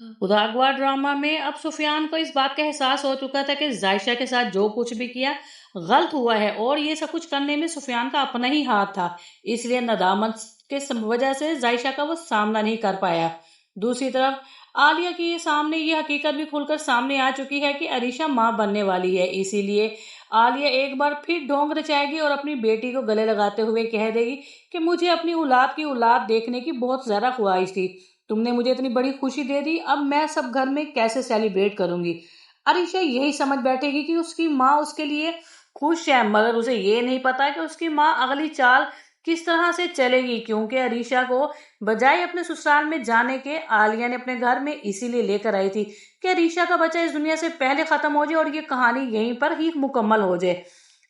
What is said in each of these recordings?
उदागवा drama में अब सुफियान को इस बात का एहसास हो चुका था कि जायशा के साथ जो कुछ भी किया गलत हुआ है और ये सब कुछ करने में सुफियान का अपना ही हाथ था। इसलिए नदामत के वजह से जायशा का वो सामना नहीं कर पाया। दूसरी तरफ आलिया के सामने ये हकीकत भी खुलकर सामने आ चुकी है कि अरीशा माँ बनने वाली है। इसीलिए आलिया एक बार फिर ढोंग रचाएगी और अपनी बेटी को गले लगाते हुए कह देगी कि मुझे अपनी औलाद की औलाद देखने की बहुत ज्यादा ख्वाहिश थी। तुमने मुझे इतनी बड़ी खुशी दे दी, अब मैं सब घर में कैसे सेलिब्रेट करूंगी। अरीशा यही समझ बैठेगी कि उसकी माँ उसके लिए खुश है, मगर उसे ये नहीं पता कि उसकी माँ अगली चाल किस तरह से चलेगी, क्योंकि अरीशा को बजाय अपने ससुराल में जाने के आलिया ने अपने घर में इसीलिए लेकर आई थी कि अरीशा का बच्चा इस दुनिया से पहले खत्म हो जाए और ये कहानी यहीं पर ही मुकम्मल हो जाए।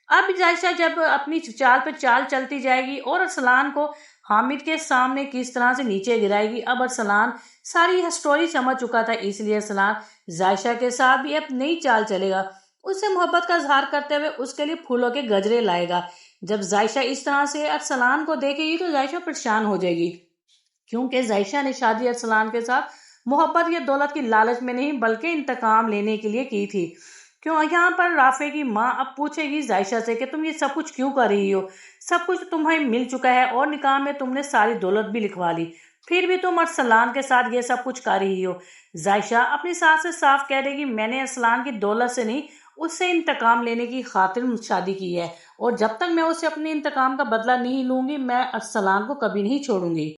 अब जायशा जब अपनी चाल पे चाल चलती जाएगी और अरसलान को हामिद के सामने किस तरह से नीचे गिराएगी। अब अरसलान सारी स्टोरी समझ चुका था, इसलिए अरसलान जायशा के साथ भी अब नई चाल चलेगा। उससे मोहब्बत का इजहार करते हुए उसके लिए फूलों के गजरे लाएगा। जब जायशा इस तरह से अरसलान को देखेगी तो जायशा परेशान हो जाएगी, क्योंकि जायशा ने शादी अरसलान के साथ मोहब्बत या दौलत की लालच में नहीं बल्कि इंतकाम लेने के लिए की थी। क्यों यहाँ पर राफे की माँ अब पूछेगी जायशा से कि तुम ये सब कुछ क्यों कर रही हो, सब कुछ तुम्हें मिल चुका है और निकाह में तुमने सारी दौलत भी लिखवा ली, फिर भी तुम अरसलान के साथ ये सब कुछ कर रही हो। जायशा अपनी सास से साफ कह देगी मैंने अरसलान की दौलत से नहीं, उससे इंतकाम लेने की खातिर शादी की है और जब तक मैं उससे अपने इंतकाम का बदला नहीं लूंगी मैं अरसलान को कभी नहीं छोड़ूंगी।